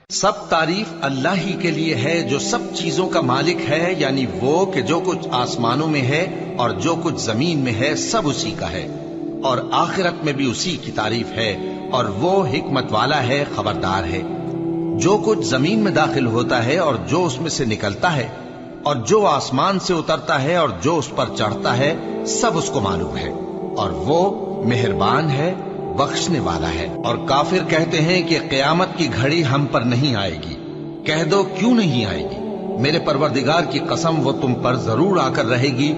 سب تعریف اللہ ہی کے لیے ہے جو سب چیزوں کا مالک ہے، یعنی وہ کہ جو کچھ آسمانوں میں ہے اور جو کچھ زمین میں ہے سب اسی کا ہے، اور آخرت میں بھی اسی کی تعریف ہے، اور وہ حکمت والا ہے، خبردار ہے۔ جو کچھ زمین میں داخل ہوتا ہے اور جو اس میں سے نکلتا ہے اور جو آسمان سے اترتا ہے اور جو اس پر چڑھتا ہے سب اس کو معلوم ہے، اور وہ مہربان ہے، بخشنے والا ہے۔ اور کافر کہتے ہیں کہ قیامت کی گھڑی ہم پر نہیں آئے گی۔ کہہ دو کیوں نہیں آئے گی؟ میرے پروردگار کی قسم وہ تم پر ضرور آ کر رہے گی۔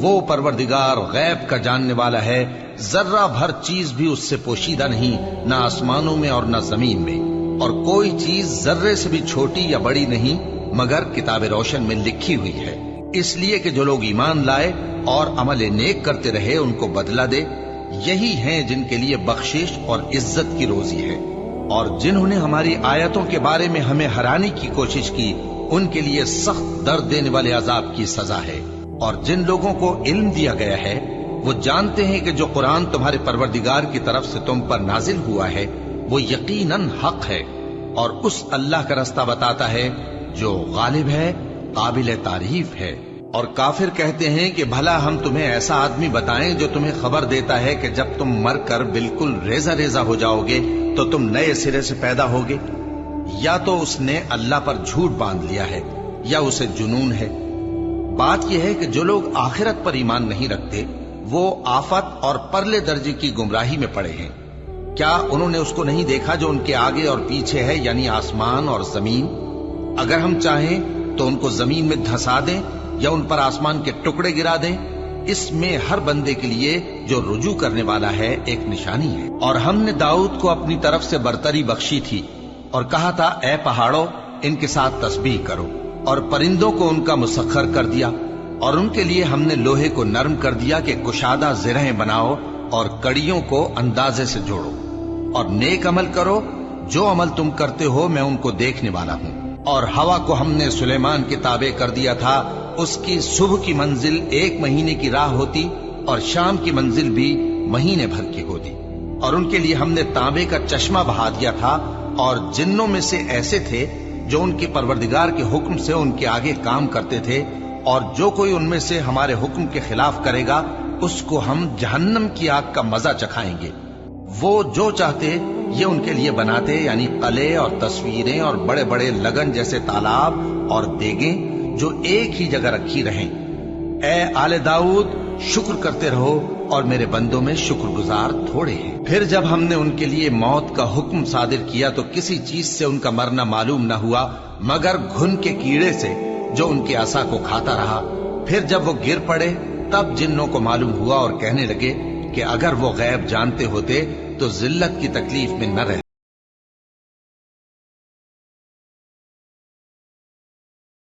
وہ پروردگار غیب کا جاننے والا ہے، ذرہ بھر چیز بھی اس سے پوشیدہ نہیں، نہ آسمانوں میں اور نہ زمین میں، اور کوئی چیز ذرے سے بھی چھوٹی یا بڑی نہیں مگر کتاب روشن میں لکھی ہوئی ہے، اس لیے کہ جو لوگ ایمان لائے اور عمل نیک کرتے رہے ان کو بدلہ دے۔ یہی ہیں جن کے لیے بخشش اور عزت کی روزی ہے، اور جنہوں نے ہماری آیتوں کے بارے میں ہمیں ہرانے کی کوشش کی ان کے لیے سخت درد دینے والے عذاب کی سزا ہے۔ اور جن لوگوں کو علم دیا گیا ہے وہ جانتے ہیں کہ جو قرآن تمہارے پروردگار کی طرف سے تم پر نازل ہوا ہے وہ یقیناً حق ہے، اور اس اللہ کا رستہ بتاتا ہے جو غالب ہے، قابل تعریف ہے۔ اور کافر کہتے ہیں کہ بھلا ہم تمہیں ایسا آدمی بتائیں جو تمہیں خبر دیتا ہے کہ جب تم مر کر بالکل ریزہ ریزہ ہو جاؤ گے تو تم نئے سرے سے پیدا ہوگے؟ یا تو اس نے اللہ پر جھوٹ باندھ لیا ہے یا اسے جنون ہے۔ بات یہ ہے کہ جو لوگ آخرت پر ایمان نہیں رکھتے وہ آفت اور پرلے درجے کی گمراہی میں پڑے ہیں۔ کیا انہوں نے اس کو نہیں دیکھا جو ان کے آگے اور پیچھے ہے، یعنی آسمان اور زمین؟ اگر ہم چاہیں تو ان کو زمین میں دھسا دیں یا ان پر آسمان کے ٹکڑے گرا دیں، اس میں ہر بندے کے لیے جو رجوع کرنے والا ہے ایک نشانی ہے۔ اور ہم نے داؤد کو اپنی طرف سے برتری بخشی تھی اور کہا تھا اے پہاڑوں ان کے ساتھ تسبیح کرو، اور پرندوں کو ان کا مسخر کر دیا، اور ان کے لیے ہم نے لوہے کو نرم کر دیا کہ کشادہ زرہیں بناؤ اور کڑیوں کو اندازے سے جوڑو، اور نیک عمل کرو، جو عمل تم کرتے ہو میں ان کو دیکھنے والا ہوں۔ اور ہوا کو ہم نے سلیمان کے تابع کر دیا تھا، اس کی صبح کی منزل 1 مہینے کی راہ ہوتی اور شام کی منزل بھی مہینے بھر کی ہوتی۔ اور ان کے لیے ہم نے تانبے کا چشمہ بہا دیا تھا، اور جنوں میں سے ایسے تھے جو ان کے پروردگار کے حکم سے ان کے آگے کام کرتے تھے، اور جو کوئی ان میں سے ہمارے حکم کے خلاف کرے گا اس کو ہم جہنم کی آگ کا مزہ چکھائیں گے۔ وہ جو چاہتے یہ ان کے لیے بناتے، یعنی قلعے اور تصویریں اور بڑے بڑے لگن جیسے تالاب اور دیگیں جو ایک ہی جگہ رکھی رہیں۔ اے آل داؤد شکر کرتے رہو، اور میرے بندوں میں شکر گزار تھوڑے ہیں۔ پھر جب ہم نے ان کے لیے موت کا حکم صادر کیا تو کسی چیز سے ان کا مرنا معلوم نہ ہوا مگر گھن کے کیڑے سے جو ان کے عصا کو کھاتا رہا۔ پھر جب وہ گر پڑے تب جنوں کو معلوم ہوا اور کہنے لگے کہ اگر وہ غیب جانتے ہوتے تو ذلت کی تکلیف میں نہ رہتے۔